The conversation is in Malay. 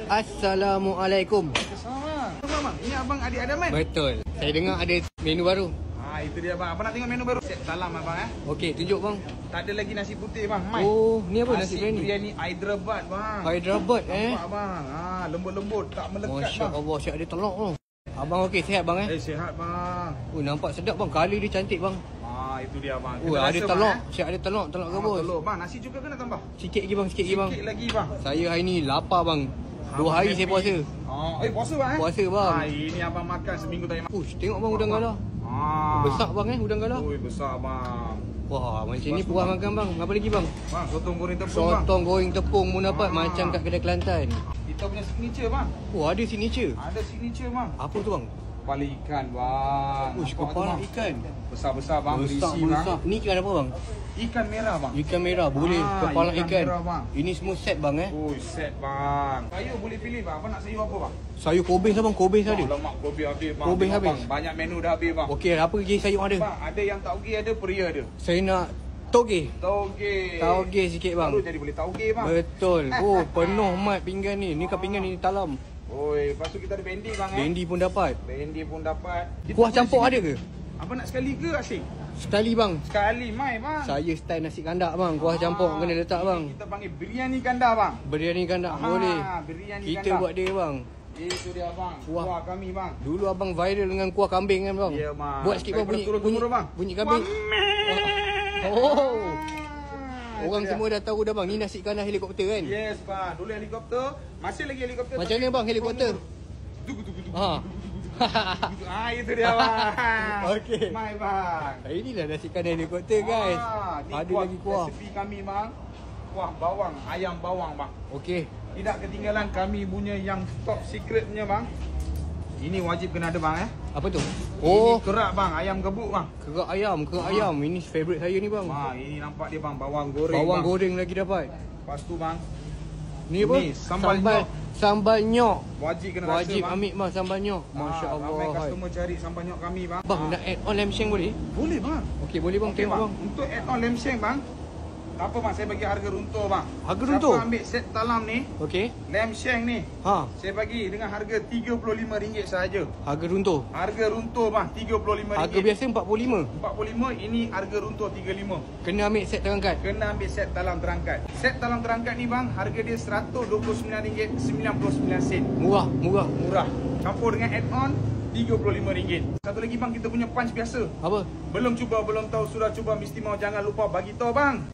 Assalamualaikum. Assalamualaikum bang. Ini abang adik Adam kan? Betul. Saya dengar ada menu baru. Itu dia bang. Abang nak tengok menu baru? Set salam abang Okey, tunjuk bang. Tak ada lagi nasi putih bang. Mai. Oh, ni apa nasi biryani? Biryani Hyderabad bang. Hyderabad Nampak bang. lembut-lembut, tak melekat bang. Masya-Allah, siap ada telur tu. Abang okey, sihat bang Sihat bang. Nampak sedap bang. Kali dia cantik bang. Itu dia bang. Ada telur. Siap ada telur rebus. Telur bang. Nasi juga ke nak tambah? Sikit lagi bang, sikit lagi bang. Saya hari ni lapar bang. 2 hari saya puasa. Puasa bang Puasa bang. Ini abang makan seminggu tak makan. Tengok bang udang galah. Besar bang udang galah. Besar bang. Wah, macam ni puas makan bang. Apa lagi bang? Bang, sotong goreng tepung bang. Sotong goreng tepung pun dapat macam kat kedai Kelantan. Kita punya signature bang. Ada signature. Ada signature bang. Apa tu bang? Kepala ikan bang. Kepala ikan. Besar-besar bang, berisi bang. Ni ikan apa bang? Ikan merah bang. Ikan merah boleh. Kepala ikan. Merah, bang. Ini semua set bang set bang. Sayur boleh pilih bang. Apa nak sayur apa bang? Sayur kobis lah bang. Kobis ada. Lemak kobis habis bang. Kobis habis. Bang. Banyak menu dah habis bang. Okey, apa lagi sayur ada? Bang, ada yang tauge ada, peria ada. Saya nak toge. Tauge sikit bang. Baru jadi boleh tauge bang. Betul. Penuh mat pinggan ni. Ni kan pinggan ni talam. Lepas tu kita ada bendi bang. Bendi pun dapat. Kuah campur ada ke? Apa nak sekali ke asyik? Sekali bang. Sekali mai bang. Saya style nasi kandak bang. Kuah campur kena letak bang. Kita panggil biryani kandak bang. Biryani kandak boleh. Biryani kita kandak. Buat dia bang. Itu dia bang. Kuah kami bang. Dulu abang viral dengan kuah kambing kan bang. Ya bang. Buat sikit bang bunyi kambing. Orang semua dah tahu dah bang. Ni nasi kandar helikopter kan? Yes bang. Dulu helikopter. Masih lagi helikopter. Macam mana bang helikopter? Itu dia bang. Okey. Mai bang. Inilah nasi kandar helikopter guys. Ada lagi kuah. Resipi kami bang. Kuah bawang, ayam bawang bang. Okey. Tidak ketinggalan kami punya yang top secret punya bang. Ini wajib kena ada bang Apa tu? Ini kerak bang, ayam gebuk bang. Kerak ayam. Ini favourite saya ni bang. Ini nampak dia bang, bawang goreng. Bawang goreng lagi dapat. Lepas tu bang. Ni apa? Sambal nyok. Wajib kena Wajib rasa bang. ambil bang sambal nyok. Masya-Allah. Ramai customer cari sambal nyok kami bang. Bang nak add on lam sheng boleh? Boleh bang. Okey boleh bang, tengok bang. Untuk add on lam sheng bang. Tak apa bang, saya bagi harga runtuh bang. Harga runtuh? Siapa ambil set talam ni, okey, lam sheng ni, saya bagi dengan harga RM35 sahaja. Harga runtuh? Harga runtuh bang, RM35. Harga biasa RM45? RM45, ini harga runtuh RM35. Kena ambil set terangkat? Kena ambil set talam terangkat. Set talam terangkat ni bang, harga dia RM129.99. Murah. Campur dengan add on RM35. Satu lagi bang, kita punya punch biasa. Apa? Belum cuba, belum tahu, sudah cuba, mesti mau. Jangan lupa bagi tahu bang.